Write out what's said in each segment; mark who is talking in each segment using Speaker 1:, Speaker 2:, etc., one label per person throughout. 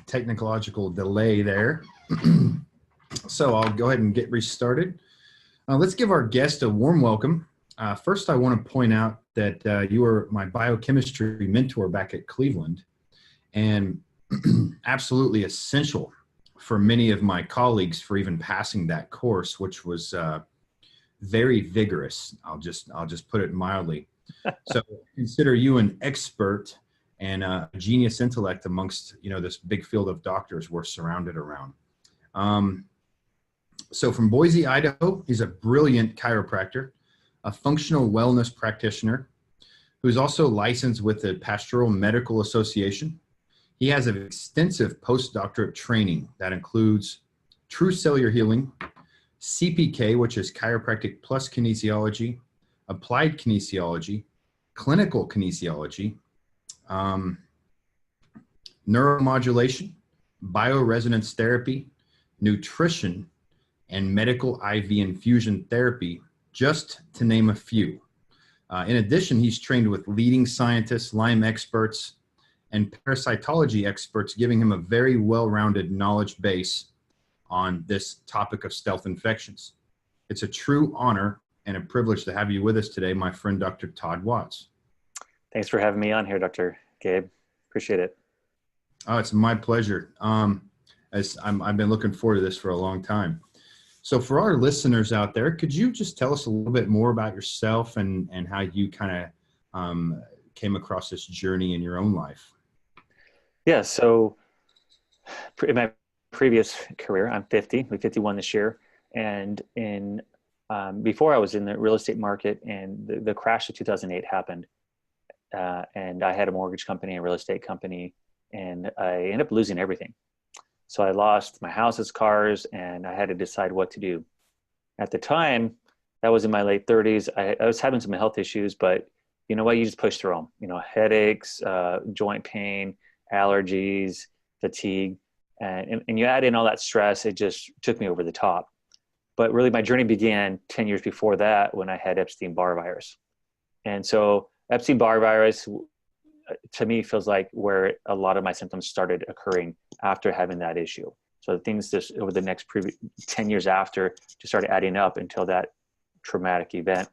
Speaker 1: technological delay there. So I'll go ahead and get restarted. Let's give our guest a warm welcome. First, I want to point out that you were my biochemistry mentor back at Cleveland, and absolutely essential for many of my colleagues for even passing that course, which was very vigorous. I'll just put it mildly. So consider you an expert and a genius intellect amongst, this big field of doctors we're surrounded around. So from Boise, Idaho, he's a brilliant chiropractor, a functional wellness practitioner who's also licensed with the Pastoral Medical Association. He has an extensive postdoctorate training that includes true cellular healing, CPK, which is chiropractic plus kinesiology, applied kinesiology, clinical kinesiology, neuromodulation, bioresonance therapy, nutrition, and medical IV infusion therapy, just to name a few. In addition, he's trained with leading scientists, Lyme experts, and parasitology experts, giving him a very well-rounded knowledge base on this topic of stealth infections. It's a true honor and a privilege to have you with us today, my friend, Dr. Todd Watts.
Speaker 2: Thanks for having me on here, Dr. Gabe. Appreciate it.
Speaker 1: Oh, it's my pleasure. I've been looking forward to this for a long time. So for our listeners out there, could you just tell us a little bit more about yourself and how you kind of came across this journey in your own life?
Speaker 2: Yeah, so in my previous career, I'm 50, I'm 51 this year. And before I was in the real estate market, and the crash of 2008 happened. And I had a mortgage company, a real estate company, and I ended up losing everything. So I lost my houses, cars, and I had to decide what to do. At the time, that was in my late 30s. I was having some health issues, but you know what? You just push through them. Headaches, joint pain, allergies, fatigue, and you add in all that stress, it just took me over the top. But really, my journey began 10 years before that when I had Epstein-Barr virus. And so Epstein-Barr virus, to me, feels like where a lot of my symptoms started occurring after having that issue. So things just over the next 10 years after just started adding up until that traumatic event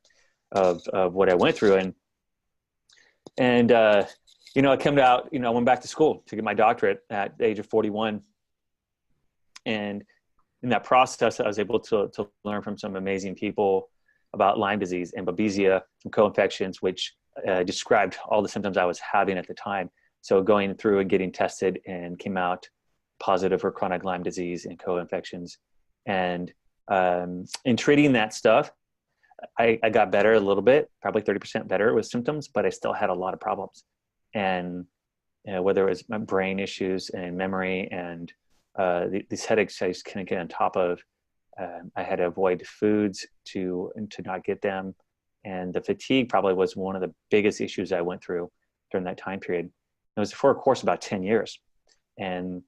Speaker 2: of what I went through. And I came out, I went back to school to get my doctorate at the age of 41. And in that process, I was able to learn from some amazing people about Lyme disease and Babesia, some co-infections, which described all the symptoms I was having at the time. So going through and getting tested and came out positive for chronic Lyme disease and co-infections. And in treating that stuff, I got better a little bit, probably 30% better with symptoms, but I still had a lot of problems. And whether it was my brain issues and memory and these headaches I just couldn't get on top of, I had to avoid foods to not get them. And the fatigue probably was one of the biggest issues I went through during that time period. It was for a course about 10 years. And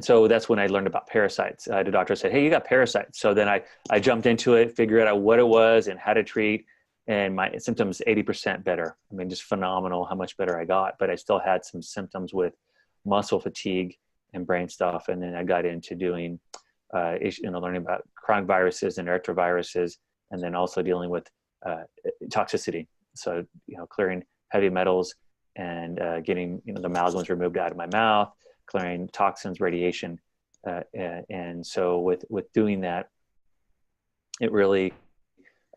Speaker 2: so that's when I learned about parasites. The doctor said, hey, you got parasites. So then I jumped into it, figured out what it was and how to treat. And my symptoms 80% better. I mean, just phenomenal how much better I got. But I still had some symptoms with muscle fatigue and brain stuff. And then I got into doing, learning about chronic viruses and erythroviruses, and then also dealing with toxicity. So, clearing heavy metals and getting, the amalgams removed out of my mouth, clearing toxins, radiation. And so with doing that, it really,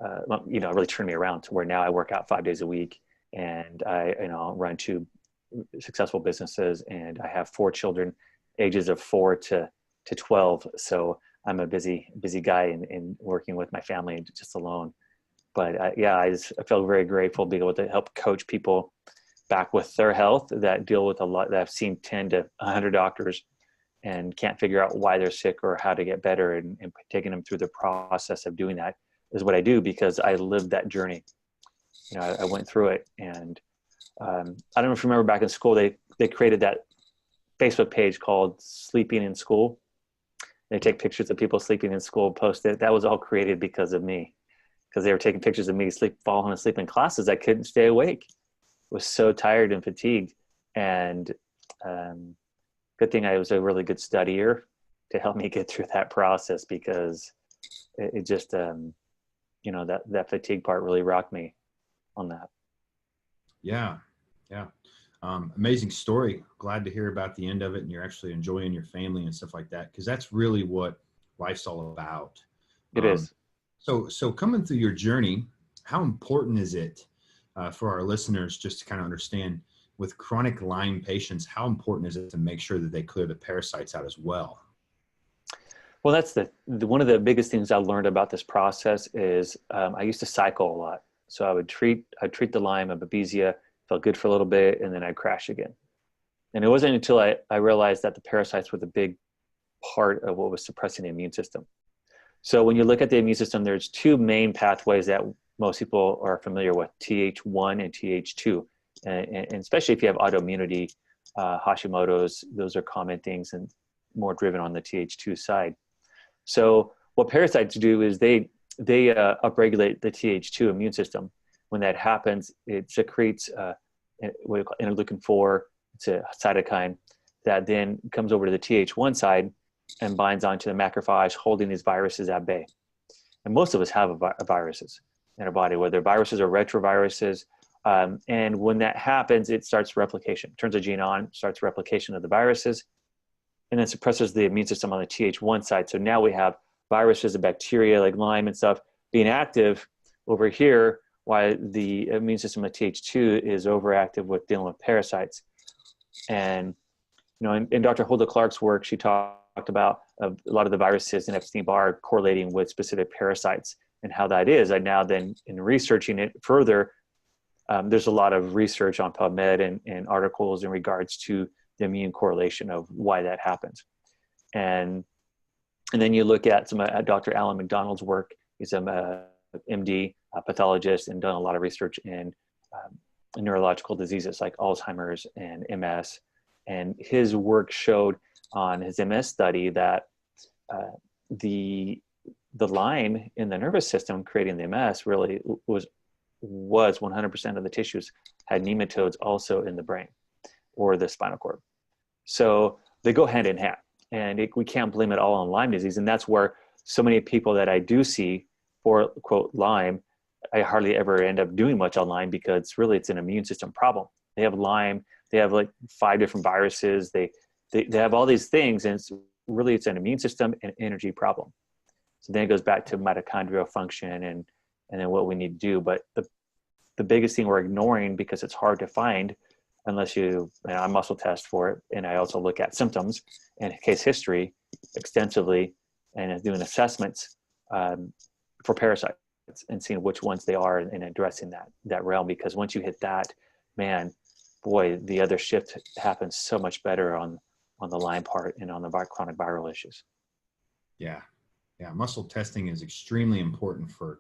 Speaker 2: really turned me around to where now I work out 5 days a week, and I, run 2 successful businesses, and I have 4 children, ages of 4 to 12. So I'm a busy guy in working with my family just alone. But I feel very grateful being able to help coach people back with their health that deal with a lot, that I've seen 10 to 100 doctors and can't figure out why they're sick or how to get better, and taking them through the process of doing that is what I do, because I lived that journey. I went through it. And I don't know if you remember back in school, they created that Facebook page called Sleeping in School. They take pictures of people sleeping in school, post it. That was all created because of me, because they were taking pictures of me falling asleep in classes. I couldn't stay awake. I was so tired and fatigued. And good thing I was a really good studier to help me get through that process, because it just, that fatigue part really rocked me on that.
Speaker 1: Yeah. Yeah. Amazing story. Glad to hear about the end of it, and you're actually enjoying your family and stuff like that, because that's really what life's all about.
Speaker 2: It is.
Speaker 1: So coming through your journey, how important is it for our listeners, just to kind of understand, with chronic Lyme patients, how important is it to make sure that they clear the parasites out as well?
Speaker 2: Well, that's the one of the biggest things I learned about this process is I used to cycle a lot. So I'd treat the Lyme and Babesia, felt good for a little bit, and then I'd crash again. And it wasn't until I realized that the parasites were the big part of what was suppressing the immune system. So when you look at the immune system, there's two main pathways that most people are familiar with: Th1 and Th2. And especially if you have autoimmunity, Hashimoto's, those are common things and more driven on the Th2 side. So what parasites do is they upregulate the Th2 immune system. When that happens, it secretes what we call interleukin-4. It's a cytokine that then comes over to the Th1 side and binds onto the macrophage, holding these viruses at bay. And most of us have viruses in our body, whether viruses or retroviruses. And when that happens, it starts replication, turns the gene on, starts replication of the viruses, and then suppresses the immune system on the Th1 side. So now we have viruses and bacteria like Lyme and stuff being active over here, while the immune system of Th2 is overactive with dealing with parasites. And in Dr. Hulda Clark's work, she talked about a lot of the viruses in Epstein-Barr correlating with specific parasites, and how that is. I now then, in researching it further, there's a lot of research on PubMed and articles in regards to the immune correlation of why that happens. And then you look at some Dr. Alan McDonald's work. He's a MD, a pathologist, and done a lot of research in neurological diseases like Alzheimer's and MS. And his work showed on his MS study that the Lyme in the nervous system creating the MS really was 100% of the tissues had nematodes also in the brain or the spinal cord. So they go hand in hand, and we can't blame it all on Lyme disease. And that's where so many people that I do see for, quote, Lyme, I hardly ever end up doing much on Lyme, because really it's an immune system problem. They have Lyme, they have like 5 different viruses, they have all these things, and it's an immune system and energy problem. So then it goes back to mitochondrial function and then what we need to do. But the biggest thing we're ignoring, because it's hard to find unless I muscle test for it, and I also look at symptoms and case history extensively, and doing assessments for parasites and seeing which ones they are and addressing that realm. Because once you hit that, man, boy, the other shift happens so much better on the Lyme part and on the chronic viral issues.
Speaker 1: Yeah. Muscle testing is extremely important for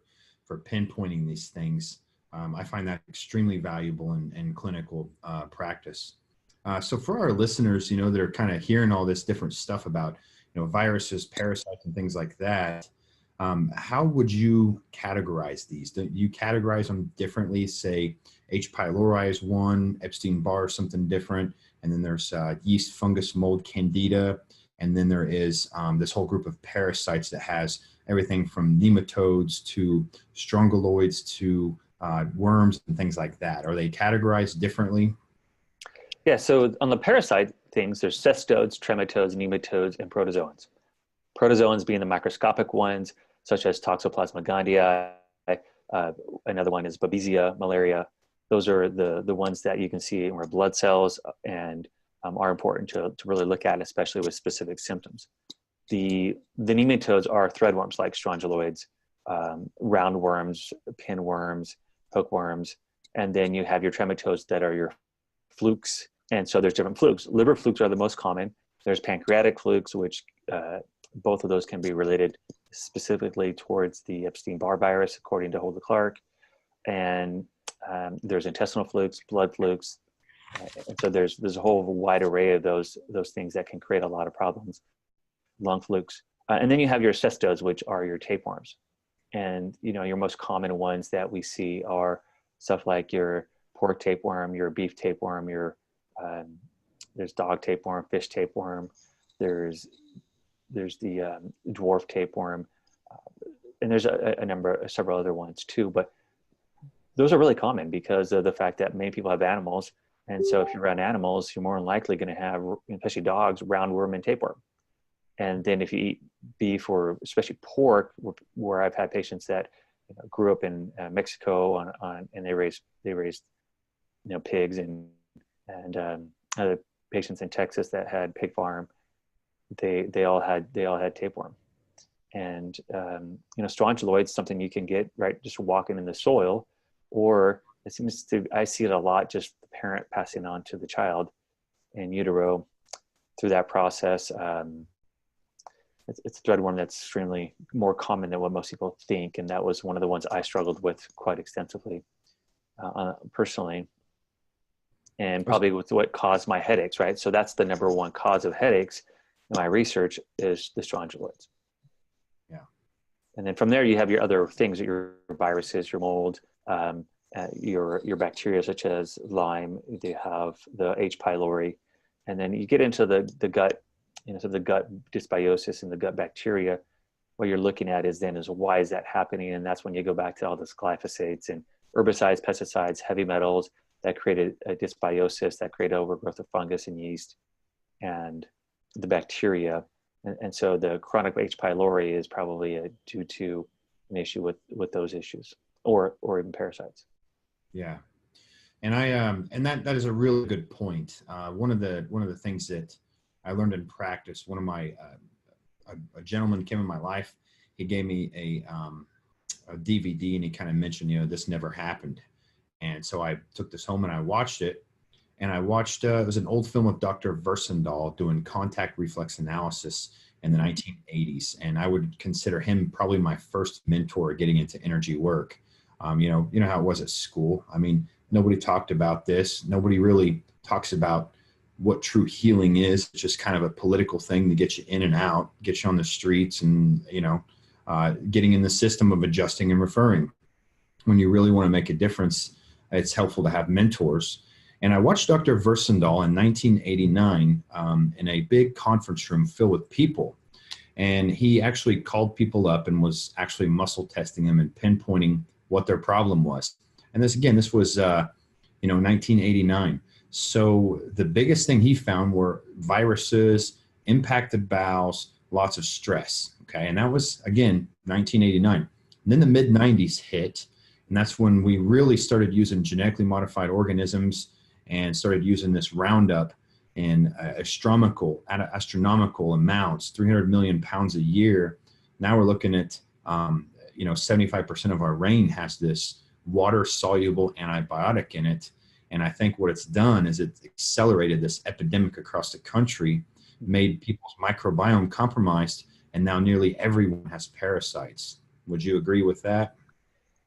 Speaker 1: pinpointing these things. I find that extremely valuable in clinical practice. So for our listeners, that are kind of hearing all this different stuff about, viruses, parasites, and things like that, how would you categorize these? Do you categorize them differently? Say H. pylori is one, Epstein-Barr something different, and then there's yeast, fungus, mold, candida, and then there is this whole group of parasites that has everything from nematodes to strongyloids to worms and things like that. Are they categorized differently?
Speaker 2: Yeah, so on the parasite things, there's cestodes, trematodes, nematodes, and protozoans. Protozoans being the microscopic ones, such as Toxoplasma gondii. Another one is Babesia, malaria. Those are the ones that you can see in our blood cells and are important to really look at, especially with specific symptoms. The nematodes are threadworms like strongyloids, roundworms, pinworms, hookworms, and then you have your trematodes that are your flukes. And so there's different flukes. Liver flukes are the most common. There's pancreatic flukes, which both of those can be related specifically towards the Epstein-Barr virus, according to Hulda Clark. And there's intestinal flukes, blood flukes. And so there's a whole wide array of those things that can create a lot of problems. Lung flukes. And then you have your cestodes, which are your tapeworms. And, your most common ones that we see are stuff like your pork tapeworm, your beef tapeworm, your there's dog tapeworm, fish tapeworm, there's the dwarf tapeworm, and there's several other ones too. But those are really common because of the fact that many people have animals, and so if you're around animals, you're more than likely going to have, especially dogs, roundworm and tapeworm. And then if you eat beef or especially pork, where I've had patients that grew up in Mexico and they raised pigs, and other patients in Texas that had pig farm, they all had tapeworm. And strongyloids, something you can get right just walking in the soil, or I see it a lot, just the parent passing on to the child in utero through that process. It's a threadworm that's extremely more common than what most people think, and that was one of the ones I struggled with quite extensively personally, and probably with what caused my headaches, right? So that's the number one cause of headaches in my research is the strongyloids.
Speaker 1: Yeah. And
Speaker 2: then from there, you have your other things, your viruses, your mold, your bacteria such as Lyme. They have the H. pylori, and then you get into the gut. So the gut dysbiosis and the gut bacteria, what you're looking at is why is that happening? And that's when you go back to all this glyphosates and herbicides, pesticides, heavy metals that created a dysbiosis, that created overgrowth of fungus and yeast and the bacteria. And so the chronic H. pylori is probably due to an issue with those issues or even parasites.
Speaker 1: Yeah. And and that is a really good point. One of the things that I learned in practice, one of my, a gentleman came in my life, he gave me a DVD and he kind of mentioned, this never happened. And so I took this home and I watched it, and it was an old film of Dr. Versendaal doing contact reflex analysis in the 1980s. And I would consider him probably my first mentor getting into energy work. You know how it was at school. I mean, nobody talked about this. Nobody really talks about what true healing is. It's just kind of a political thing to get you in and out, get you on the streets, and getting in the system of adjusting and referring. When you really want to make a difference, it's helpful to have mentors. And I watched Dr. Versendaal in 1989 in a big conference room filled with people, and he actually called people up and was actually muscle testing them and pinpointing what their problem was. And this was 1989. So the biggest thing he found were viruses, impacted bowels, lots of stress. Okay. And that was, again, 1989. And then the mid 90s hit. And that's when we really started using genetically modified organisms and started using this Roundup in astronomical amounts, 300 million pounds a year. Now we're looking at, 75% of our rain has this water soluble antibiotic in it. And I think what it's done is it's accelerated this epidemic across the country, made people's microbiome compromised, and now nearly everyone has parasites. Would you agree with that?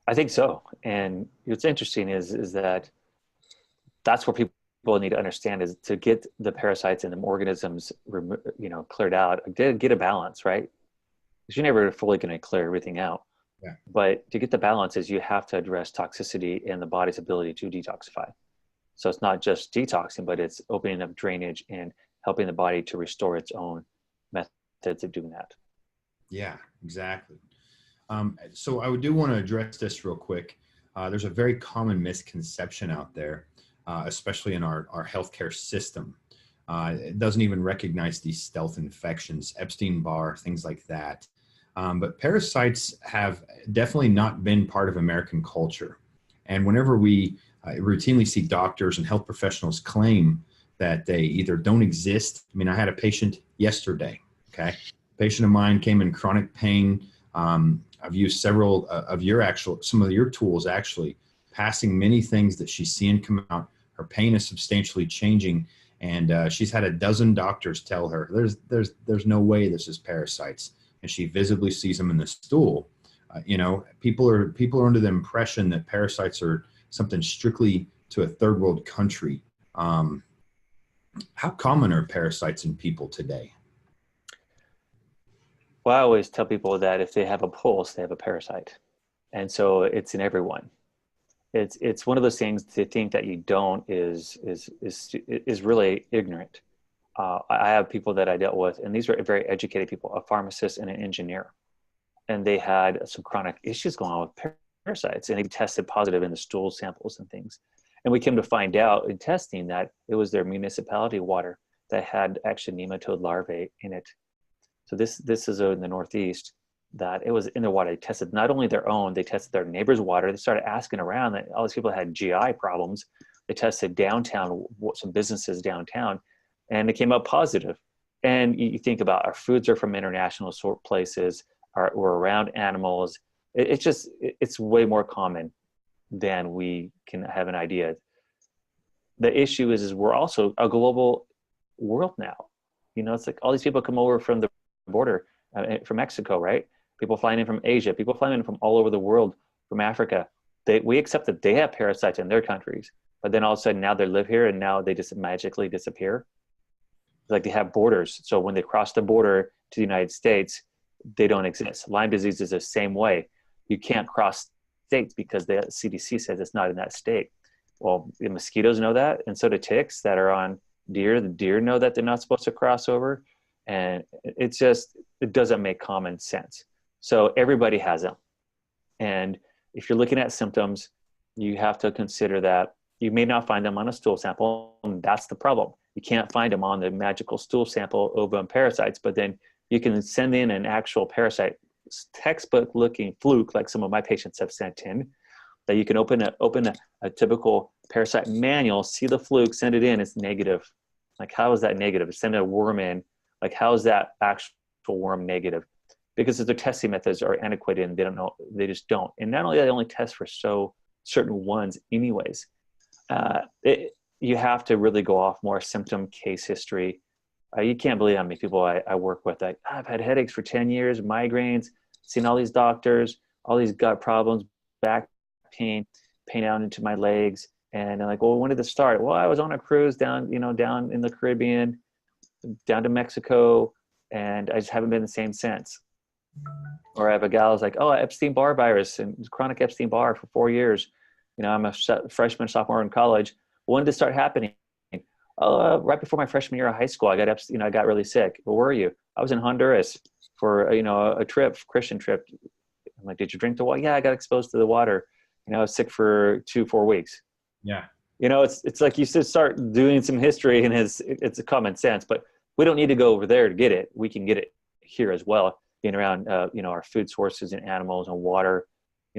Speaker 2: I think so. And what's interesting is that that's what people need to understand, is to get the parasites and the organisms, cleared out, get a balance, right? Because you're never fully going to clear everything out.
Speaker 1: Yeah.
Speaker 2: But to get the balance is you have to address toxicity and the body's ability to detoxify. So it's not just detoxing, but it's opening up drainage and helping the body to restore its own methods of doing that.
Speaker 1: Yeah, exactly. So I do want to address this real quick. There's a very common misconception out there, especially in our healthcare system. It doesn't even recognize these stealth infections, Epstein-Barr, things like that. But parasites have definitely not been part of American culture. And whenever we routinely see doctors and health professionals claim that they either don't exist. I mean, I had a patient yesterday, okay? A patient of mine came in chronic pain. I've used several of some of your tools, actually, passing many things that she's seeing come out. Her pain is substantially changing. And she's had a dozen doctors tell her there's no way this is parasites. And she visibly sees them in the stool. People are under the impression that parasites are something strictly to a third world country. How common are parasites in people today?
Speaker 2: Well, I always tell people that if they have a pulse, they have a parasite. And so it's in everyone. it's one of those things. To think that you don't is really ignorant. I have people that I dealt with, and these are very educated people, a pharmacist and an engineer, and they had some chronic issues going on with parasites, and they tested positive in the stool samples and things. And we came to find out in testing that it was their municipality water that had actually nematode larvae in it. So this is in the Northeast, that it was in their water. They tested not only their own, they tested their neighbor's water. They started asking around that all these people had GI problems. They tested downtown, some businesses downtown, and it came up positive. And you think about our foods are from international sort places, we're around animals. It's way more common than we can have an idea. The issue is we're also a global world now. You know, it's like all these people come over from the border, from Mexico, right? People flying in from Asia, people flying in from all over the world, from Africa. We accept that they have parasites in their countries, but then all of a sudden now they live here and now they just magically disappear. Like they have borders. So when they cross the border to the United States, they don't exist. Lyme disease is the same way. You can't cross states because the CDC says it's not in that state. Well, the mosquitoes know that, and so do ticks that are on deer. The deer know that they're not supposed to cross over, and it doesn't make common sense. So everybody has them. And if you're looking at symptoms, you have to consider that you may not find them on a stool sample, and that's the problem. You can't find them on the magical stool sample ovum parasites, but then you can send in an actual parasite textbook looking fluke, like some of my patients have sent in, that you can open a typical parasite manual, see the fluke, send it in, it's negative. Like, how is that negative? Send a worm in, like, how is that actual worm negative? Because their testing methods are antiquated and they don't know, they just don't. And not only that, they only test for certain ones anyways. You have to really go off more symptom case history. You can't believe how many people I work with. Like, I've had headaches for 10 years, migraines, seen all these doctors, all these gut problems, back pain out into my legs. And I'm like, well, when did this start? Well, I was on a cruise down in the Caribbean, down to Mexico, and I just haven't been the same since. Or I have a gal who's like, oh, Epstein-Barr virus and chronic Epstein-Barr for 4 years. You know, I'm a freshman, sophomore in college. When did it start happening? Right before my freshman year of high school, I got really sick. Where were you? I was in Honduras for a trip, Christian trip. I'm like, did you drink the water? Yeah, I got exposed to the water. I was sick for 4 weeks.
Speaker 1: Yeah.
Speaker 2: It's like you should start doing some history, and it's a common sense. But we don't need to go over there to get it. We can get it here as well, being around our food sources and animals and water.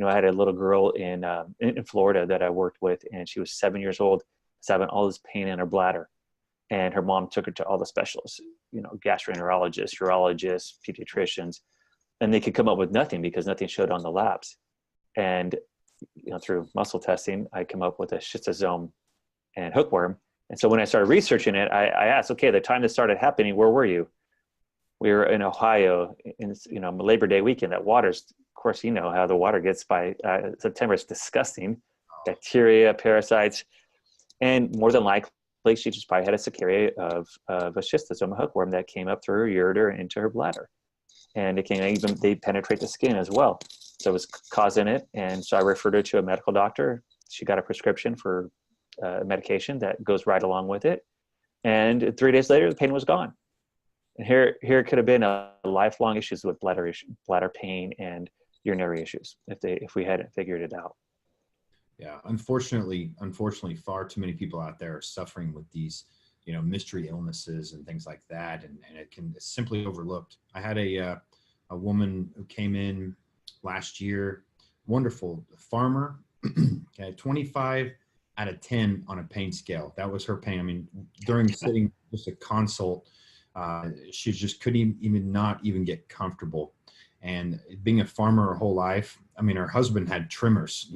Speaker 2: I had a little girl in Florida that I worked with, and she was 7 years old. Was having all this pain in her bladder, and her mom took her to all the specialists, gastroenterologists, urologists, pediatricians, and they could come up with nothing because nothing showed on the labs. And through muscle testing, I come up with a schistosome and hookworm. And so when I started researching it, I asked, okay, the time this started happening, where were you? We were in Ohio in Labor Day weekend. That water's, of course, how the water gets by September. It's disgusting, bacteria, parasites. And more than likely, she just probably had a cercaria of a schistosome, a hookworm that came up through her ureter into her bladder. And they penetrate the skin as well. So it was causing it. And so I referred her to a medical doctor. She got a prescription for a medication that goes right along with it. And 3 days later, the pain was gone. And here could have been a lifelong issues with bladder pain and urinary issues if we hadn't figured it out.
Speaker 1: Yeah, unfortunately, far too many people out there are suffering with these, mystery illnesses and things like that, and it's simply overlooked. I had a woman who came in last year, wonderful farmer, okay, 25 out of 10 on a pain scale. That was her pain. I mean, during sitting just a consult, she just couldn't even get comfortable. And being a farmer her whole life, I mean, her husband had tremors,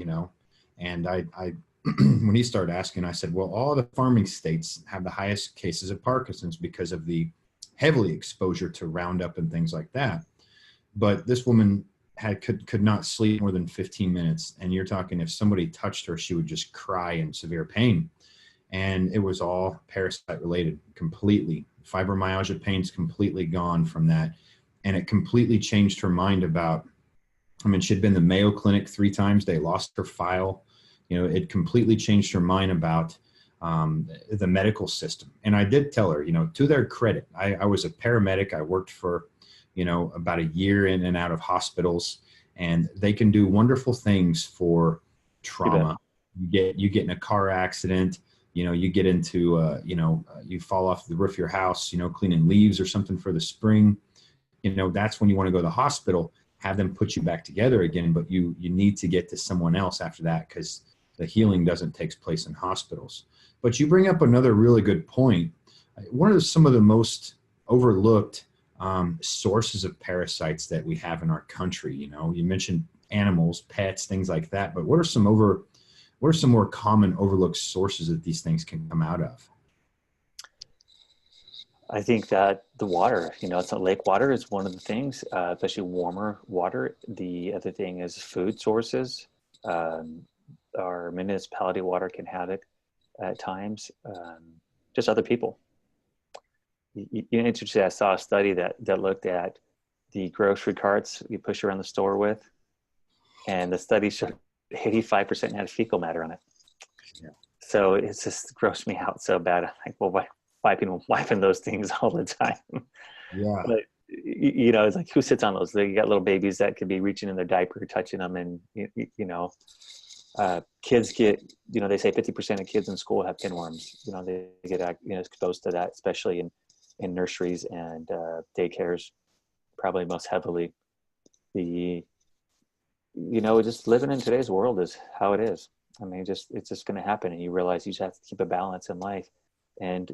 Speaker 1: and I when he started asking, I said, well, all the farming states have the highest cases of Parkinson's because of the heavily exposure to Roundup and things like that. But this woman could not sleep more than 15 minutes. And you're talking, if somebody touched her, she would just cry in severe pain. And it was all parasite related, completely. Fibromyalgia pain's completely gone from that. And it completely changed her mind about, she'd been to the Mayo Clinic 3 times. They lost her file. it completely changed her mind about the medical system. And I did tell her, to their credit, I was a paramedic. I worked for, about a year in and out of hospitals, and they can do wonderful things for trauma. You get in a car accident, you get into, you fall off the roof of your house, cleaning leaves or something for the spring. That's when you want to go to the hospital, have them put you back together again, but you need to get to someone else after that, because the healing doesn't take place in hospitals. But you bring up another really good point. One of some of the most overlooked sources of parasites that we have in our country, you mentioned animals, pets, things like that, but what are some more common overlooked sources that these things can come out of?
Speaker 2: I think that the water, it's not lake water is one of the things, especially warmer water. The other thing is food sources. Our municipality water can have it at times. Just other people. Interesting. I saw a study that looked at the grocery carts you push around the store with, and the study showed 85% had fecal matter on it. Yeah. So it's just grossed me out so bad. I'm like, well, wiping those things all the time.
Speaker 1: Yeah.
Speaker 2: But it's like, who sits on those? You got little babies that could be reaching in their diaper, touching them, and kids get, they say 50% of kids in school have pinworms. They get exposed to that, especially in nurseries and daycares, probably most heavily. Just living in today's world is how it is. I mean, it's just going to happen, and you realize you just have to keep a balance in life, and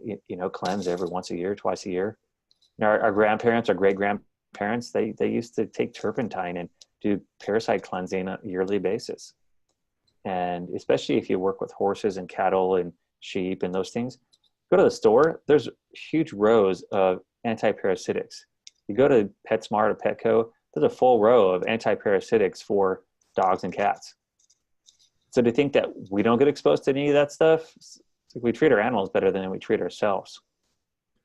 Speaker 2: cleanse every once a year, twice a year. Our grandparents, our great grandparents, they used to take turpentine and do parasite cleansing on a yearly basis. And especially if you work with horses and cattle and sheep and those things, go to the store, there's huge rows of anti-parasitics. You go to PetSmart or Petco, there's a full row of anti-parasitics for dogs and cats. So to think that we don't get exposed to any of that stuff, we treat our animals better than we treat ourselves.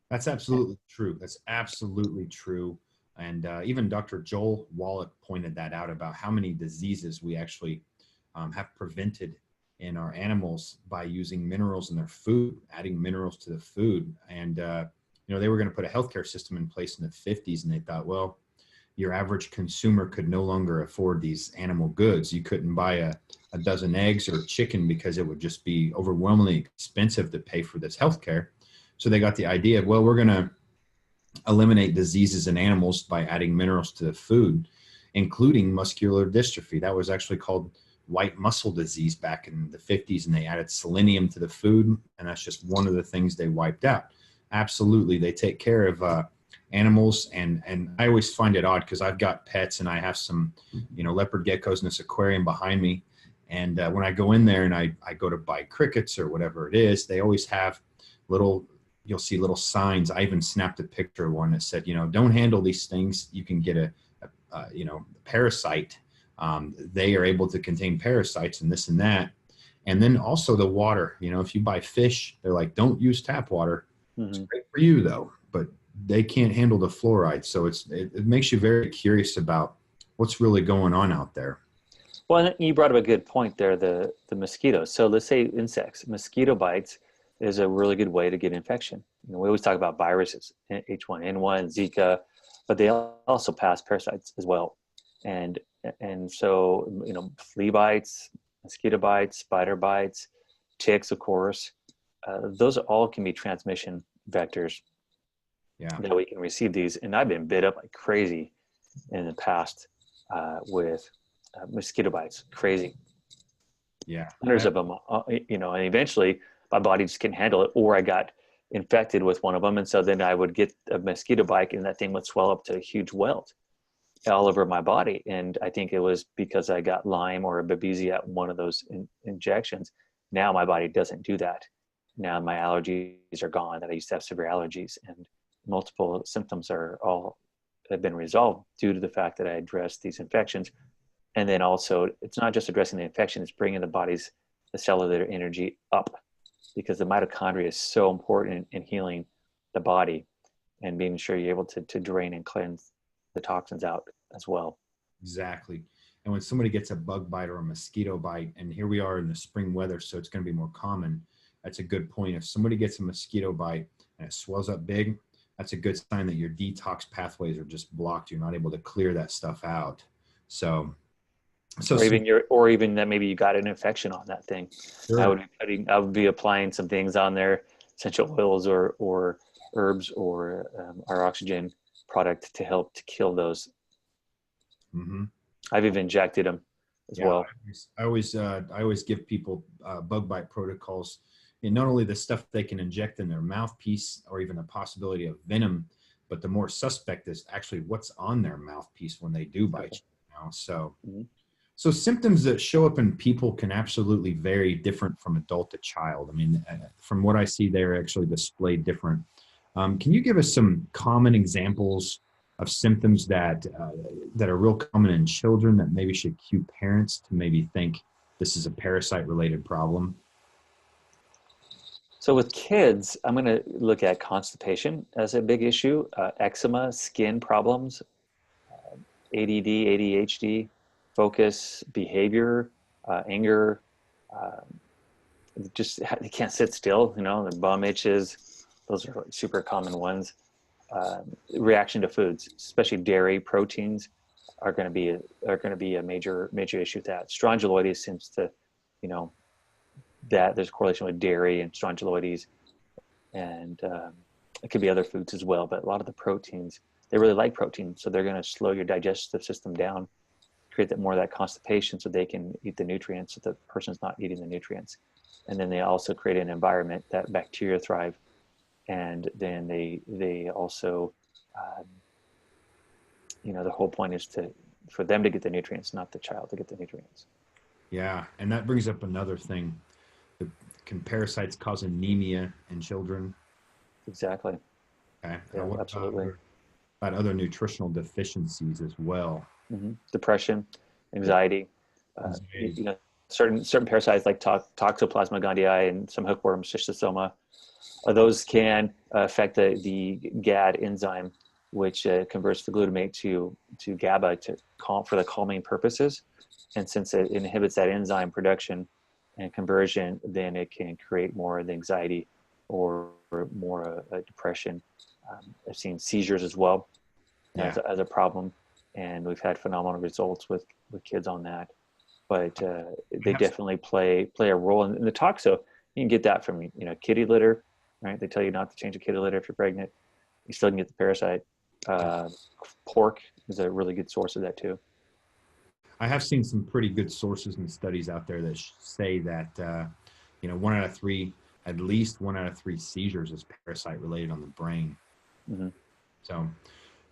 Speaker 1: That's absolutely true. That's absolutely true. And even Dr. Joel Wallach pointed that out, about how many diseases we actually have prevented in our animals by using minerals in their food, adding minerals to the food. And, they were going to put a healthcare system in place in the 50s, and they thought, well, your average consumer could no longer afford these animal goods. You couldn't buy a dozen eggs or chicken because it would just be overwhelmingly expensive to pay for this healthcare. So they got the idea of, well, we're going to eliminate diseases in animals by adding minerals to the food, including muscular dystrophy. That was actually called white muscle disease back in the 50s, and they added selenium to the food, and that's just one of the things they wiped out. Absolutely, they take care of animals, and I always find it odd because I've got pets, and I have some, leopard geckos in this aquarium behind me, and when I go in there and I go to buy crickets or whatever it is, they always have you'll see little signs. I even snapped a picture of one that said, don't handle these things. You can get a parasite. They are able to contain parasites and this and that. And then also the water, if you buy fish, they're like, don't use tap water. Mm-hmm. It's great for you though, but they can't handle the fluoride. So it makes you very curious about what's really going on out there.
Speaker 2: Well, you brought up a good point there, the mosquitoes. So let's say insects, mosquito bites is a really good way to get infection. We always talk about viruses, H1N1, Zika, but they also pass parasites as well. And so, flea bites, mosquito bites, spider bites, ticks, of course, those all can be transmission vectors that we can receive these. And I've been bit up like crazy in the past with mosquito bites, crazy.
Speaker 1: Yeah.
Speaker 2: Hundreds of them, and eventually my body just couldn't handle it, or I got infected with one of them. And so then I would get a mosquito bite and that thing would swell up to a huge welt all over my body. And I think it was because I got Lyme or a Babesia at one of those injections. Now my body doesn't do that. Now my allergies are gone, that I used to have severe allergies, and multiple symptoms have been resolved due to the fact that I addressed these infections. And then also, it's not just addressing the infection, it's bringing the cellular energy up, because the mitochondria is so important in healing the body and being sure you're able to drain and cleanse the toxins out as well.
Speaker 1: Exactly. And when somebody gets a bug bite or a mosquito bite, and here we are in the spring weather, so it's going to be more common. That's a good point. If somebody gets a mosquito bite and it swells up big, that's a good sign that your detox pathways are just blocked. You're not able to clear that stuff out. So
Speaker 2: or even that maybe you got an infection on that thing.
Speaker 1: sure.
Speaker 2: I would be applying some things on there, essential oils or herbs or our oxygen product to help to kill those.
Speaker 1: Mm-hmm.
Speaker 2: I've even injected them as well.
Speaker 1: I always give people bug bite protocols, and not only the stuff they can inject in their mouthpiece or even the possibility of venom, but the more suspect is actually what's on their mouthpiece when they do bite you. So, so symptoms that show up in people can absolutely vary different from adult to child. I mean, from what I see, they're actually displayed different. Can you give us some common examples of symptoms that are real common in children that maybe should cue parents to maybe think this is a parasite-related problem?
Speaker 2: So with kids, I'm going to look at constipation as a big issue, eczema, skin problems, ADD, ADHD, focus, behavior, anger, just they can't sit still, their bum itches. Those are super common ones. Reaction to foods, especially dairy, proteins, are going to be a major issue with that. Strongyloides seems to, that there's a correlation with dairy and strongyloides, and it could be other foods as well. But a lot of the proteins, they really like protein, so they're going to slow your digestive system down, create that more of that constipation, so they can eat the nutrients, so the person's not eating the nutrients. And then they also create an environment that bacteria thrive. And then they also, the whole point is for them to get the nutrients, not the child to get the nutrients.
Speaker 1: Yeah, and that brings up another thing. Can parasites cause anemia in children?
Speaker 2: Exactly.
Speaker 1: Okay.
Speaker 2: Yeah, absolutely.
Speaker 1: About other nutritional deficiencies as well?
Speaker 2: Mm-hmm. Depression, anxiety. Certain parasites like Toxoplasma gondii and some hookworm, schistosoma. Those can affect the GAD enzyme, which converts the glutamate to GABA for the calming purposes. And since it inhibits that enzyme production and conversion, then it can create more of the anxiety or more depression. I've seen seizures as well as a problem, and we've had phenomenal results with kids on that. But they definitely play a role in the toxo. You can get that from kitty litter. Right? They tell you not to change a kitty litter if you're pregnant. You still can get the parasite. Pork is a really good source of that too.
Speaker 1: I have seen some pretty good sources and studies out there that say that, at least one out of three seizures is parasite related on the brain.
Speaker 2: Mm-hmm.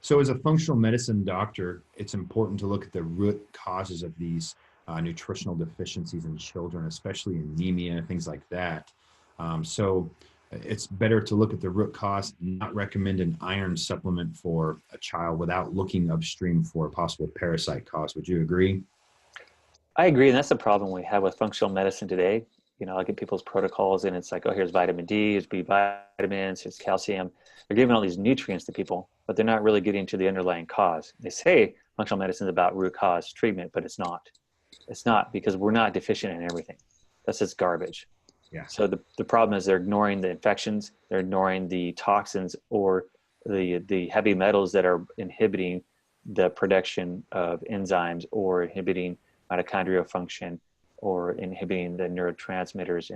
Speaker 1: So as a functional medicine doctor, it's important to look at the root causes of these nutritional deficiencies in children, especially anemia, things like that. So it's better to look at the root cause and not recommend an iron supplement for a child without looking upstream for a possible parasite cause. Would you agree?
Speaker 2: I agree. And that's the problem we have with functional medicine today. I look at people's protocols and it's like, oh, here's vitamin D, here's B vitamins, here's calcium. They're giving all these nutrients to people, but they're not really getting to the underlying cause. They say functional medicine is about root cause treatment, but it's not. It's not, because we're not deficient in everything. That's just garbage.
Speaker 1: Yeah.
Speaker 2: So the problem is they're ignoring the infections, they're ignoring the toxins or the heavy metals that are inhibiting the production of enzymes or inhibiting mitochondrial function or inhibiting the neurotransmitters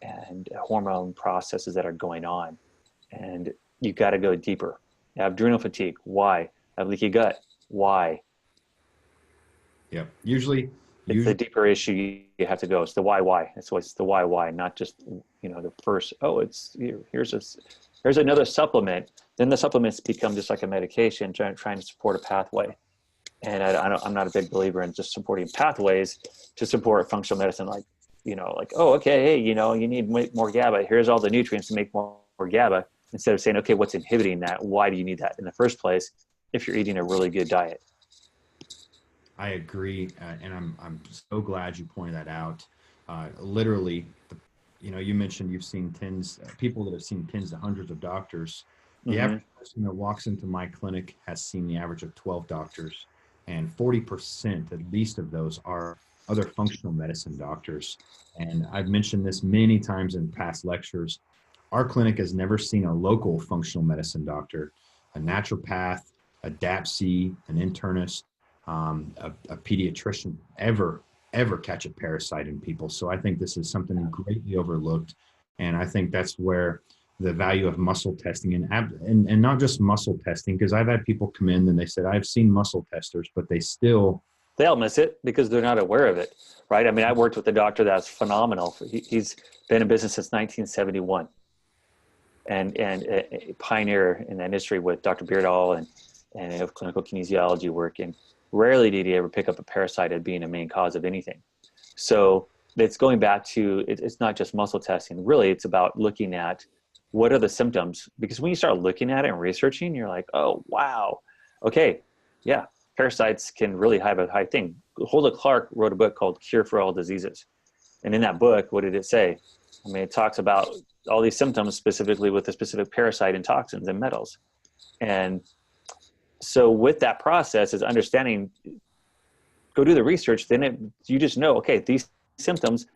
Speaker 2: and hormone processes that are going on. And you've got to go deeper. You have adrenal fatigue. Why? I have leaky gut. Why?
Speaker 1: Yeah. Usually
Speaker 2: it's the deeper issue you have to go. It's the why. It's always the why, not just the first. Oh, it's here's another supplement. Then the supplements become just like a medication, trying to support a pathway. And I'm not a big believer in just supporting pathways to support functional medicine. Like oh, okay, hey, you need more GABA. Here's all the nutrients to make more GABA. Instead of saying, okay, what's inhibiting that? Why do you need that in the first place? If you're eating a really good diet.
Speaker 1: I agree, and I'm so glad you pointed that out. Literally, you mentioned you've seen people that have seen tens to hundreds of doctors. The average person that walks into my clinic has seen the average of 12 doctors. and 40% at least of those are other functional medicine doctors. And I've mentioned this many times in past lectures. Our clinic has never seen a local functional medicine doctor, a naturopath, a DAPC, an internist, a pediatrician ever catch a parasite in people. So I think this is something greatly overlooked. And I think that's where the value of muscle testing and not just muscle testing, because I've had people come in and they said, I've seen muscle testers, but
Speaker 2: they'll miss it because they're not aware of it, right? I mean, I worked with a doctor that's phenomenal. He's been in business since 1971 and a pioneer in the industry with Dr. Beardall and clinical kinesiology work. And rarely did he ever pick up a parasite as being a main cause of anything. So it's going back to, it's not just muscle testing. Really, it's about looking at what are the symptoms, because when you start looking at it and researching, you're like, oh, wow. Okay. Yeah. Parasites can really have a high thing. Hulda Clark wrote a book called Cure for All Diseases. And in that book, what did it say? I mean, it talks about all these symptoms specifically with a specific parasite and toxins and metals. And so with that process is understanding, go do the research, then you just know, okay, these symptoms,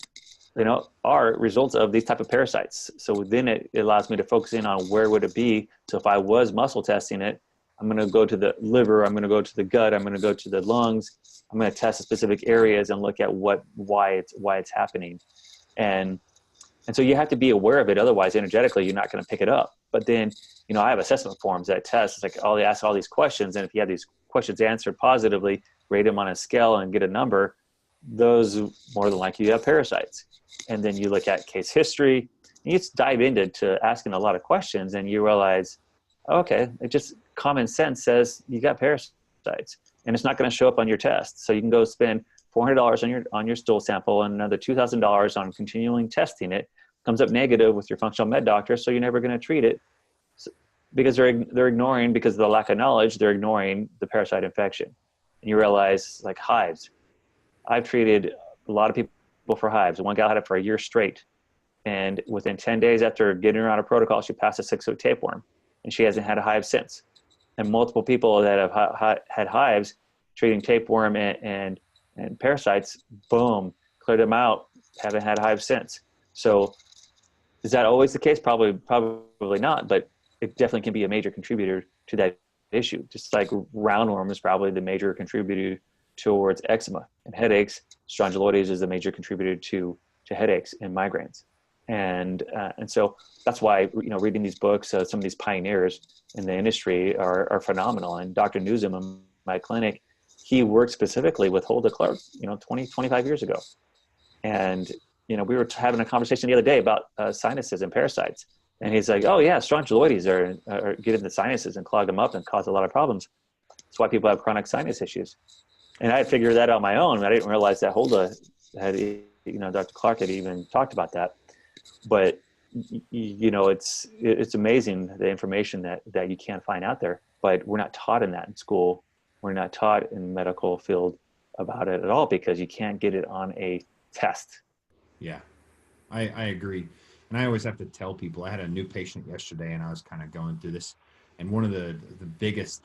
Speaker 2: are results of these type of parasites. So then it allows me to focus in on where would it be. So if I was muscle testing it, I'm going to go to the liver, I'm going to go to the gut, I'm going to go to the lungs, I'm going to test the specific areas and look at why it's happening. And so you have to be aware of it. Otherwise, energetically, you're not going to pick it up. But then, I have assessment forms that test. It's like, they ask all these questions. And if you have these questions answered positively, rate them on a scale and get a number, those more than likely you have parasites. And then you look at case history, and you just dive into asking a lot of questions, and you realize, okay, it just common sense says you got parasites, and it's not going to show up on your test. So you can go spend $400 on your stool sample and another $2,000 on continuing testing it. Comes up negative with your functional med doctor, so you're never going to treat it because they're ignoring, because of the lack of knowledge, they're ignoring the parasite infection. And you realize, like hives, I've treated a lot of people for hives. One gal had it for a year straight, and within 10 days after getting her on a protocol, she passed a 6-foot tapeworm, and she hasn't had a hive since. And multiple people that have had hives, treating tapeworm and parasites, boom, cleared them out, haven't had hives since. So is that always the case? Probably not, but it definitely can be a major contributor to that issue. Just like roundworm is probably the major contributor towards eczema and headaches. Strongyloides is a major contributor to headaches and migraines. And so that's why, reading these books, some of these pioneers in the industry are phenomenal. And Dr. Newsom in my clinic, he worked specifically with Hulda Clark, 25 years ago. And, we were having a conversation the other day about sinuses and parasites. And he's like, oh yeah, strongyloides are get in the sinuses and clog them up and cause a lot of problems. That's why people have chronic sinus issues. And I had figured that out on my own. I didn't realize that Hulda had, Dr. Clark had even talked about that. But, it's amazing the information that you can't find out there. But we're not taught in that in school. We're not taught in the medical field about it at all, because you can't get it on a test.
Speaker 1: Yeah, I agree. And I always have to tell people, I had a new patient yesterday and I was kind of going through this. And one of the biggest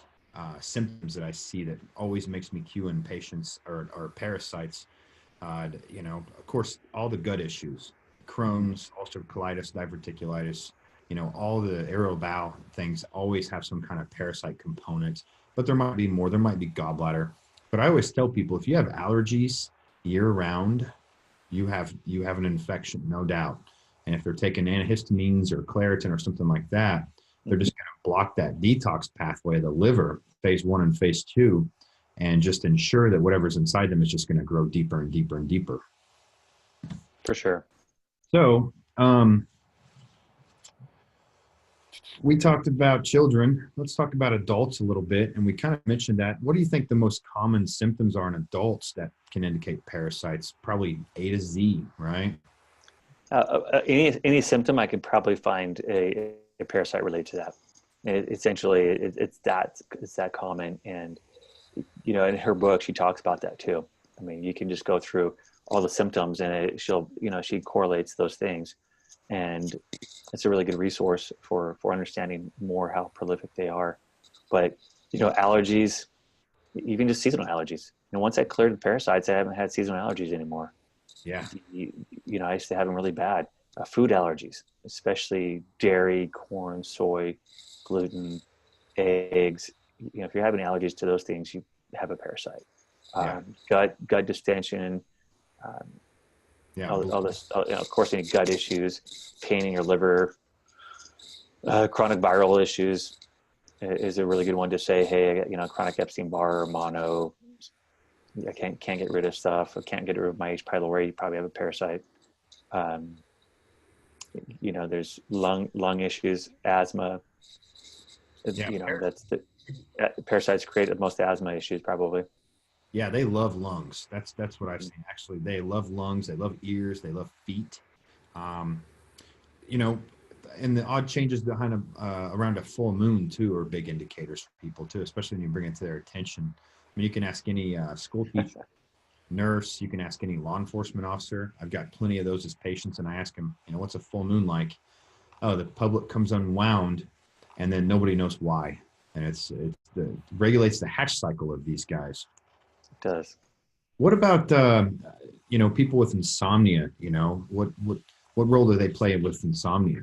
Speaker 1: symptoms that I see that always makes me cue in patients are parasites. Of course, all the gut issues, Crohn's, ulcerative colitis, diverticulitis, all the aerial bowel things always have some kind of parasite component, but there might be more. There might be gallbladder. But I always tell people, if you have allergies year round, you have an infection, no doubt. And if they're taking antihistamines or Claritin or something like that, they're just going to block that detox pathway of the liver, phase 1 and phase 2, and just ensure that whatever's inside them is just going to grow deeper and deeper and deeper.
Speaker 2: For sure.
Speaker 1: So we talked about children. Let's talk about adults a little bit. And we kind of mentioned that. What do you think the most common symptoms are in adults that can indicate parasites? Probably A to Z, right?
Speaker 2: Any symptom, I could probably find a parasite related to that. Essentially, it's that common. And, in her book, she talks about that too. I mean, you can just go through all the symptoms and she correlates those things. And it's a really good resource for understanding more how prolific they are. But, allergies, even just seasonal allergies. And once I cleared the parasites, I haven't had seasonal allergies anymore.
Speaker 1: Yeah.
Speaker 2: I used to have them really bad. Food allergies, especially dairy, corn, soy, gluten, eggs. If you're having allergies to those things, you have a parasite.
Speaker 1: Yeah.
Speaker 2: Gut distension,
Speaker 1: Yeah.
Speaker 2: all this, of course, any gut issues, pain in your liver, chronic viral issues is a really good one to say, hey, chronic Epstein-Barr or mono, I can't get rid of stuff. I can't get rid of my H. pylori. You probably have a parasite. There's lung issues, asthma.
Speaker 1: Yeah.
Speaker 2: That's the parasites create most asthma issues probably.
Speaker 1: Yeah, they love lungs. That's what I've seen. Actually, they love lungs. They love ears. They love feet. Um, you know, and the odd changes behind around a full moon too are big indicators for people too, especially when you bring it to their attention. I mean, you can ask any school teacher, nurse. You can ask any law enforcement officer. I've got plenty of those as patients, and I ask them, what's a full moon like? Oh, the public comes unwound, and then nobody knows why. And it regulates the hatch cycle of these guys.
Speaker 2: It does.
Speaker 1: What about people with insomnia? What role do they play with insomnia?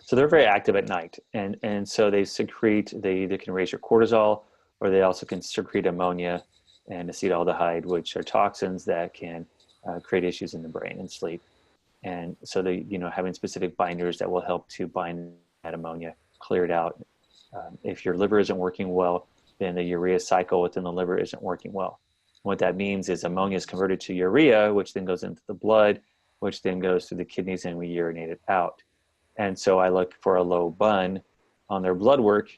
Speaker 2: So they're very active at night, and so they either can raise your cortisol, or they also can secrete ammonia and acetaldehyde, which are toxins that can create issues in the brain and sleep. And so having specific binders that will help to bind that ammonia, clear it out. If your liver isn't working well, then the urea cycle within the liver isn't working well. What that means is ammonia is converted to urea, which then goes into the blood, which then goes to the kidneys, and we urinate it out. And so I look for a low BUN on their blood work,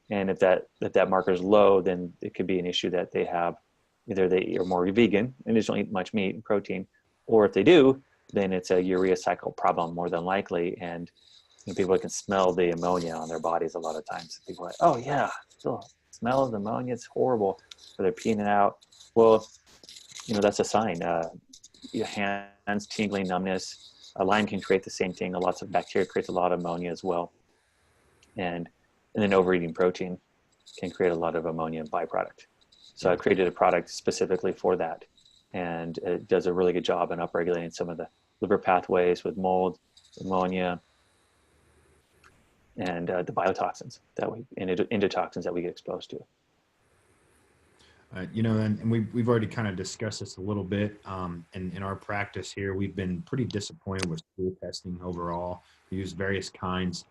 Speaker 2: and if that marker is low, then it could be an issue that they have. Either they are more vegan and just don't eat much meat and protein, or if they do, then it's a urea cycle problem more than likely. And people can smell the ammonia on their bodies a lot of times. People are like, oh yeah, still smell of the ammonia, it's horrible. Or they're peeing it out. Well, that's a sign. Your hands, tingling, numbness. Lyme can create the same thing. Lots of bacteria creates a lot of ammonia as well. And then overeating protein can create a lot of ammonia byproduct. So I created a product specifically for that. And it does a really good job in upregulating some of the liver pathways with mold, ammonia, and the biotoxins endotoxins that we get exposed to.
Speaker 1: And we've already kind of discussed this a little bit. In our practice here, we've been pretty disappointed with stool testing overall. We use various kinds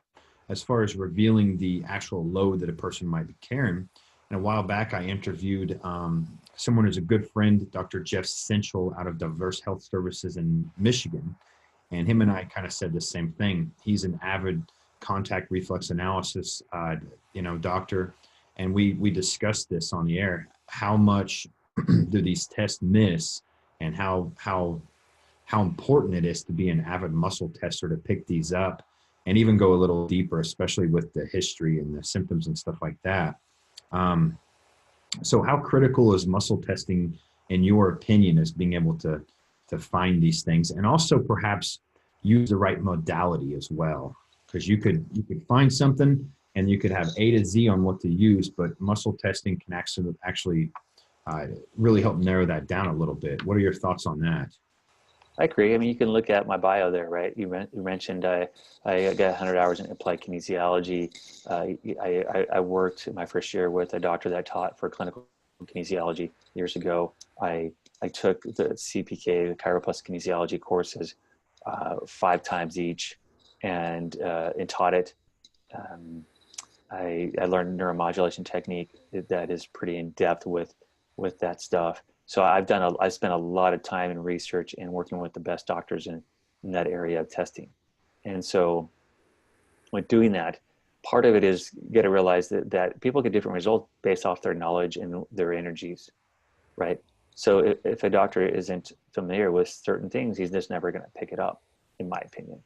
Speaker 1: as far as revealing the actual load that a person might be carrying. And a while back, I interviewed someone who's a good friend, Dr. Jeff Senchel out of Diverse Health Services in Michigan. And him and I kind of said the same thing. He's an avid contact reflex analysis, doctor. And we discussed this on the air. How much do these tests miss, and how important it is to be an avid muscle tester to pick these up and even go a little deeper, especially with the history and the symptoms and stuff like that. So how critical is muscle testing, in your opinion, as being able to find these things, and also perhaps use the right modality as well? Because you could find something and you could have A to Z on what to use, but muscle testing can actually really help narrow that down a little bit. What are your thoughts on that?
Speaker 2: I agree. I mean, you can look at my bio there, right? You mentioned I got 100 hours in applied kinesiology. I worked my first year with a doctor that taught for clinical kinesiology years ago. I took the CPK, the Chiroplus kinesiology courses 5 times each, and taught it. I learned neuromodulation technique that is pretty in depth with that stuff. So I spent a lot of time in research and working with the best doctors in that area of testing. And so with doing that, part of it is you got to realize that people get different results based off their knowledge and their energies, right? So if a doctor isn't familiar with certain things, he's just never going to pick it up, in my opinion.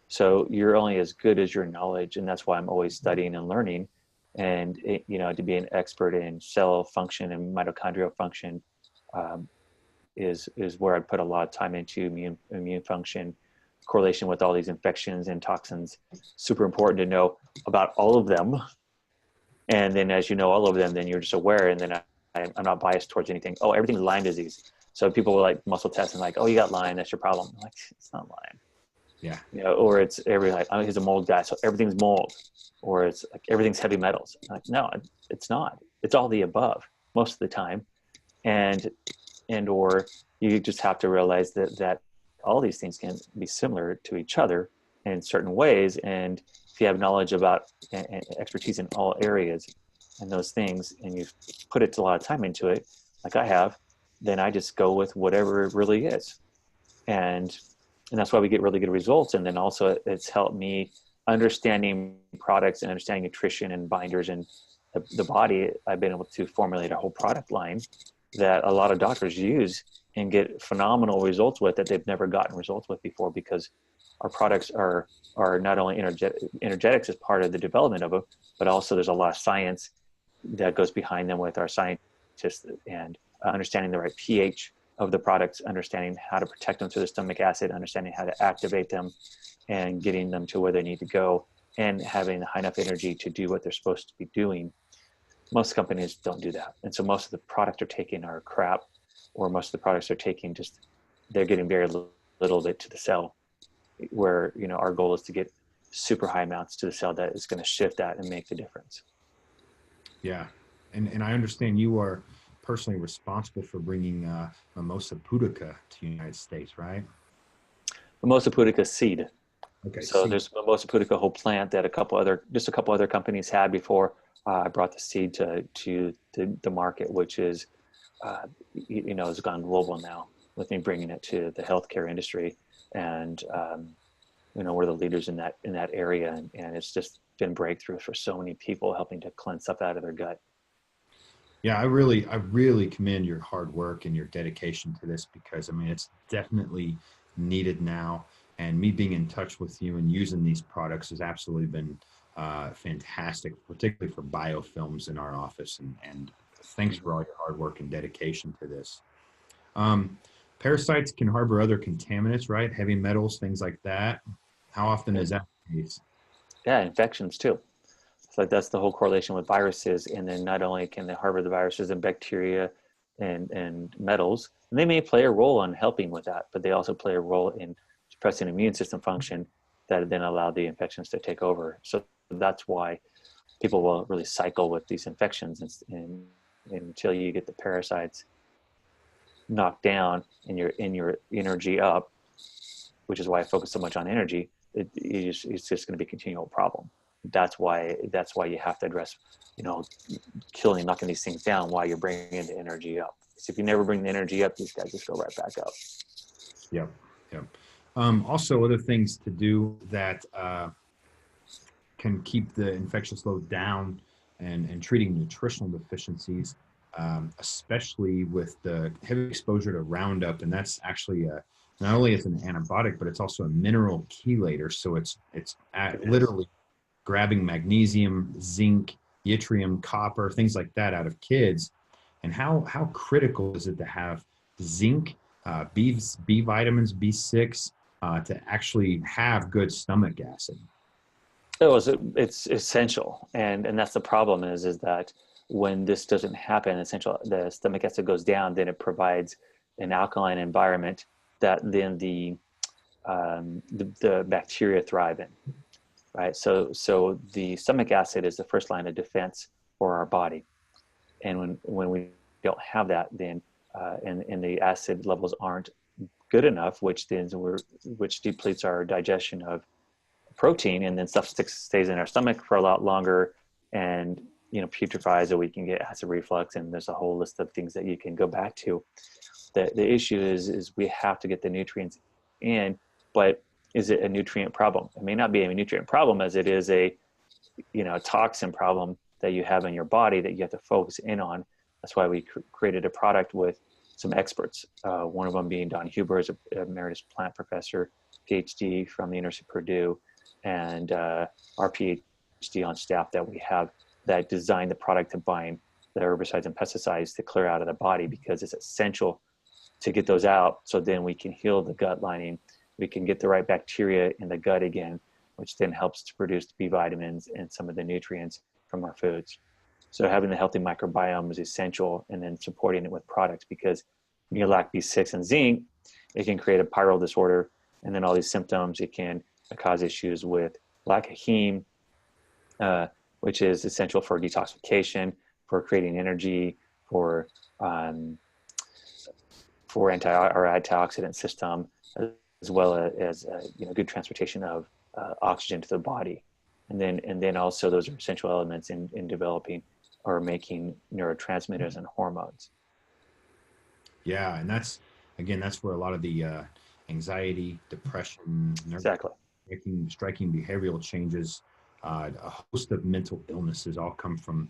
Speaker 2: So you're only as good as your knowledge, and that's why I'm always studying and learning. And to be an expert in cell function and mitochondrial function is where I put a lot of time into immune function, correlation with all these infections and toxins. Super important to know about all of them. And then as you know all of them, then you're just aware. And then I'm not biased towards anything. Oh, everything's Lyme disease. So people will like muscle test and like, oh, you got Lyme, that's your problem. I'm like, it's not Lyme.
Speaker 1: Yeah.
Speaker 2: You know, or it's like, oh, he's a mold guy, so everything's mold, or it's like everything's heavy metals. I'm like, no, it's not. It's all the above most of the time, or you just have to realize that all these things can be similar to each other in certain ways. And if you have knowledge about and expertise in all areas and those things, and you've put a lot of time into it, like I have, then I just go with whatever it really is. And that's why we get really good results. And then also it's helped me understanding products and understanding nutrition and binders and the body. I've been able to formulate a whole product line that a lot of doctors use and get phenomenal results with that they've never gotten results with before, because our products are not only energetics as part of the development of it, but also there's a lot of science that goes behind them with our scientists and understanding the right pH of the products, understanding how to protect them through the stomach acid, understanding how to activate them and getting them to where they need to go, and having high enough energy to do what they're supposed to be doing. Most companies don't do that. And so most of the products they're taking are crap, or most of the products they're taking they're getting very little bit to the cell, where, you know, our goal is to get super high amounts to the cell that is going to shift that and make the difference.
Speaker 1: Yeah. And I understand you are personally responsible for bringing Mimosa pudica to the United States, right?
Speaker 2: Mimosa pudica seed.
Speaker 1: Okay.
Speaker 2: So
Speaker 1: seed.
Speaker 2: there's Mimosa pudica whole plant that a couple other companies had before I brought the seed to the market, which is, has gone global now with me bringing it to the healthcare industry. And, we're the leaders in that area. And it's just been breakthrough for so many people, helping to cleanse stuff out of their gut.
Speaker 1: Yeah, I really commend your hard work and your dedication to this, because I mean, it's definitely needed now. And me being in touch with you and using these products has absolutely been fantastic, particularly for biofilms in our office. And thanks for all your hard work and dedication to this. Parasites can harbor other contaminants, right? Heavy metals, things like that. How often is that the case?
Speaker 2: Yeah, infections too. So that's the whole correlation with viruses. And then not only can they harbor the viruses and bacteria and metals, and they may play a role in helping with that, but they also play a role in suppressing immune system function that then allow the infections to take over. So that's why people will really cycle with these infections and until you get the parasites knocked down and your energy up, which is why I focus so much on energy. It's just going to be a continual problem. That's why you have to address, knocking these things down while you're bringing the energy up. Because if you never bring the energy up, these guys just go right back up.
Speaker 1: Yep. Also, other things to do that can keep the infectious load down and treating nutritional deficiencies, especially with the heavy exposure to Roundup. And that's actually not only it's an antibiotic, but it's also a mineral chelator. So it's literally grabbing magnesium, zinc, yttrium, copper, things like that out of kids. And how critical is it to have zinc, B vitamins, B6, to actually have good stomach acid?
Speaker 2: It's essential, and that's the problem is that when this doesn't happen, the stomach acid goes down, then it provides an alkaline environment that then the bacteria thrive in, right? So the stomach acid is the first line of defense for our body, and when we don't have that, then and the acid levels aren't good enough, which depletes our digestion of protein, and then stuff stays in our stomach for a lot longer and putrefies, or we can get acid reflux, and there's a whole list of things that you can go back to. The issue is we have to get the nutrients in, but is it a nutrient problem? It may not be a nutrient problem as it is a toxin problem that you have in your body that you have to focus in on. That's why we created a product with some experts, one of them being Don Huber, is a emeritus plant professor, PhD from the University of Purdue, and our PhD on staff that we have that designed the product to bind the herbicides and pesticides to clear out of the body, because it's essential to get those out, so then we can heal the gut lining. We can get the right bacteria in the gut again, which then helps to produce B vitamins and some of the nutrients from our foods. So having the healthy microbiome is essential, and then supporting it with products, because when you lack B6 and zinc, it can create a pyrrole disorder, and then all these symptoms. It can cause issues with lack of heme, which is essential for detoxification, for creating energy, for antioxidant system, as well as good transportation of oxygen to the body, and then also those are essential elements in developing or making neurotransmitters and hormones.
Speaker 1: Yeah, and that's where a lot of the anxiety, depression,
Speaker 2: Exactly.
Speaker 1: striking behavioral changes, a host of mental illnesses all come from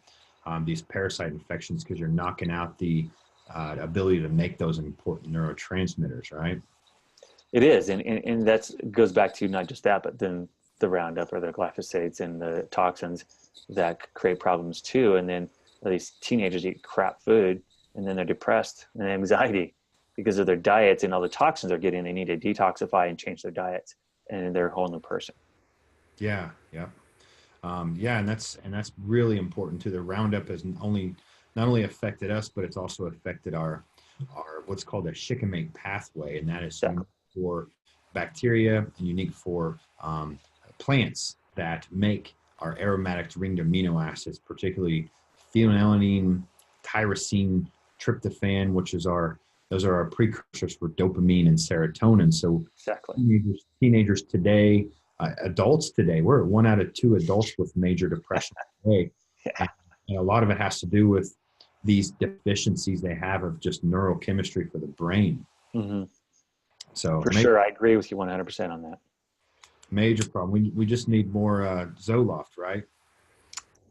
Speaker 1: these parasite infections, because you're knocking out the ability to make those important neurotransmitters, right?
Speaker 2: It is, and that goes back to not just that, but then the Roundup or the glyphosates and the toxins that create problems too. And then these teenagers eat crap food, and then they're depressed and anxiety because of their diets and all the toxins they're getting. They need to detoxify and change their diets, and they're a whole new person.
Speaker 1: Yeah, yeah, yeah, and that's really important too. The Roundup has not only affected us, but it's also affected our what's called a shikimate pathway, and that is
Speaker 2: Exactly.
Speaker 1: for bacteria and unique for plants that make our aromatic ringed amino acids, particularly phenylalanine, tyrosine, tryptophan, those are our precursors for dopamine and serotonin. So
Speaker 2: Exactly.
Speaker 1: teenagers today, adults today, we're at 1 out of 2 adults with major depression today.
Speaker 2: Yeah.
Speaker 1: And a lot of it has to do with these deficiencies they have of just neurochemistry for the brain.
Speaker 2: Mm-hmm.
Speaker 1: So
Speaker 2: For sure, I agree with you 100% on that.
Speaker 1: major problem. We just need more Zoloft, right?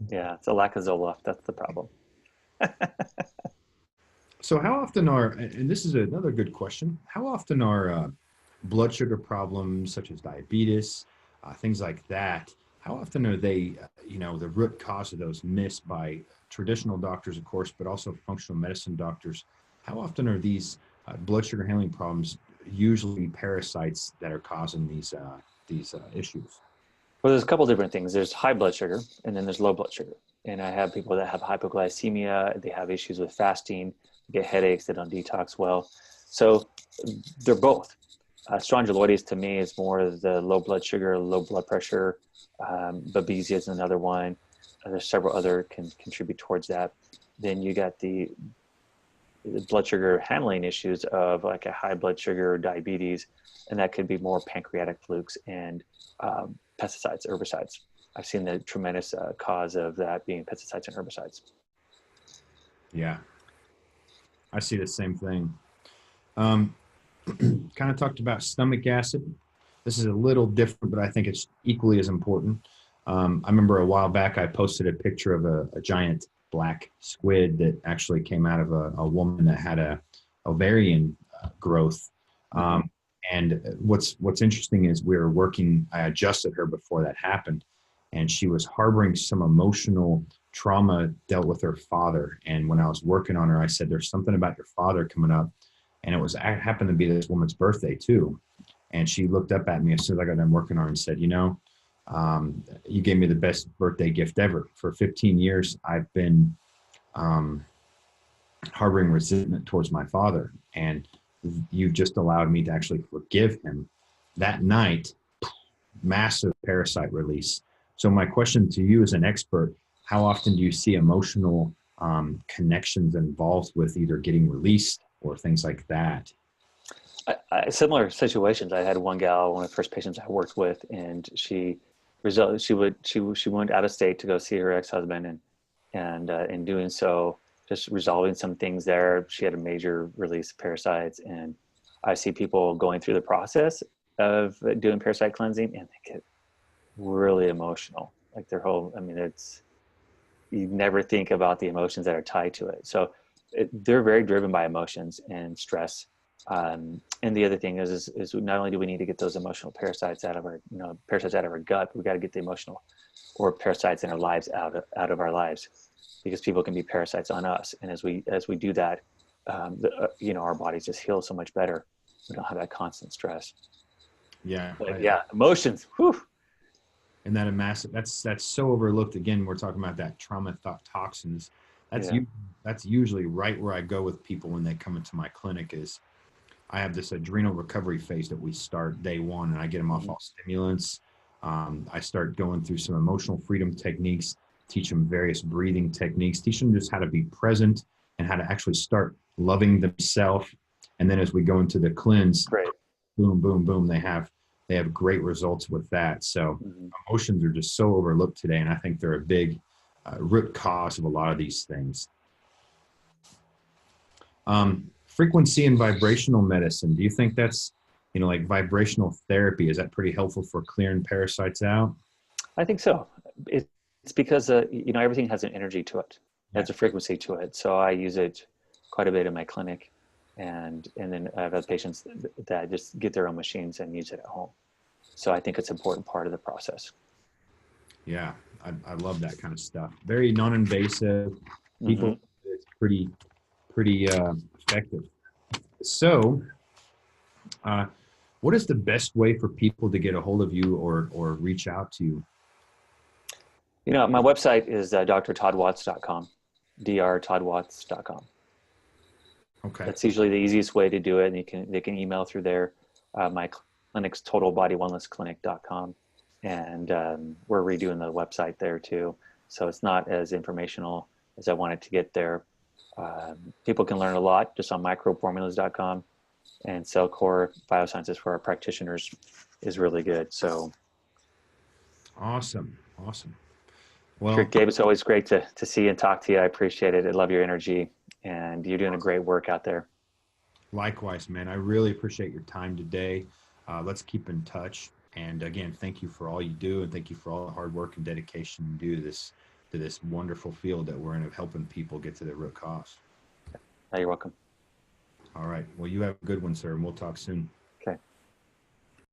Speaker 2: Yeah, it's a lack of Zoloft. That's the problem.
Speaker 1: So how often and this is another good question, how often are blood sugar problems such as diabetes, things like that, how often are they, the root cause of those missed by traditional doctors, of course, but also functional medicine doctors? How often are these blood sugar handling problems usually parasites that are causing these issues?
Speaker 2: Well, there's a couple different things. There's high blood sugar, and then there's low blood sugar. And I have people that have hypoglycemia. They have issues with fasting, get headaches, they don't detox well. So they're both. Strongyloides to me is more the low blood sugar, low blood pressure. Babesia is another one. There's several other can contribute towards that. Then you got the blood sugar handling issues of like a high blood sugar, diabetes, and that could be more pancreatic flukes and pesticides, herbicides. I've seen the tremendous cause of that being pesticides and herbicides.
Speaker 1: Yeah, I see the same thing. Kind of talked about stomach acid. This is a little different, but I think it's equally as important. I remember a while back I posted a picture of a giant black squid that actually came out of a woman that had a ovarian growth. And what's interesting is I adjusted her before that happened, and she was harboring some emotional trauma dealt with her father. And when I was working on her, I said, there's something about your father coming up. And it happened to be this woman's birthday too. And she looked up at me as soon as I got done working on her and said, you gave me the best birthday gift ever. For 15 years, I've been harboring resentment towards my father, and you've just allowed me to actually forgive him. That night, massive parasite release. So my question to you as an expert, how often do you see emotional connections involved with either getting released or things like that?
Speaker 2: Similar situations. I had one gal, one of the first patients I worked with, and she went out of state to go see her ex-husband, and in doing so, just resolving some things there. She had a major release of parasites, and I see people going through the process of doing parasite cleansing, and they get really emotional. Like their whole, you never think about the emotions that are tied to it. So they're very driven by emotions and stress. And the other thing is not only do we need to get those emotional parasites out of our, parasites out of our gut, but we got to get the emotional or parasites in our lives out of our lives, because people can be parasites on us. And as we do that, our bodies just heal so much better. We don't have that constant stress.
Speaker 1: Yeah.
Speaker 2: But emotions. Whew.
Speaker 1: And that a massive, that's so overlooked. Again, we're talking about that trauma toxins. That's
Speaker 2: Yeah.
Speaker 1: that's usually right where I go with people when they come into my clinic is I have this adrenal recovery phase that we start day one, and I get them off
Speaker 2: Mhm.
Speaker 1: all stimulants. I start going through some emotional freedom techniques, teach them various breathing techniques, teach them just how to be present and how to actually start loving themselves. And then as we go into the cleanse,
Speaker 2: Great.
Speaker 1: boom, boom, boom, they have great results with that. So
Speaker 2: Mhm.
Speaker 1: emotions are just so overlooked today, and I think they're a big root cause of a lot of these things. Frequency and vibrational medicine. Do you think that's, like vibrational therapy? Is that pretty helpful for clearing parasites out?
Speaker 2: I think so. It's because everything has an energy to it. It
Speaker 1: Yeah.
Speaker 2: has a frequency to it. So I use it quite a bit in my clinic, and then I have other patients that just get their own machines and use it at home. So I think it's an important part of the process.
Speaker 1: Yeah, I love that kind of stuff. Very non-invasive.
Speaker 2: Hmm.
Speaker 1: People, it's pretty effective. So, uh, what is the best way for people to get a hold of you or reach out to you?
Speaker 2: My website is drtoddwatts.com, drtoddwatts.com.
Speaker 1: Okay.
Speaker 2: That's usually the easiest way to do it. And they can email through there. My clinic's totalbodywellnessclinic.com. And we're redoing the website there too. So it's not as informational as I wanted to get there. People can learn a lot just on microformulas.com, and Cellcore Biosciences for our practitioners is really good. So,
Speaker 1: Awesome. Awesome.
Speaker 2: sure,
Speaker 1: Well,
Speaker 2: Gabe, it's always great to see and talk to you. I appreciate it. I love your energy, and you're doing a great work out there.
Speaker 1: likewise, man. I really appreciate your time today. Let's keep in touch. And again, thank you for all you do, and thank you for all the hard work and dedication you do to this wonderful field that we're in of helping people get to the root cause.
Speaker 2: You're welcome.
Speaker 1: All right. Well, you have a good one, sir, and we'll talk soon.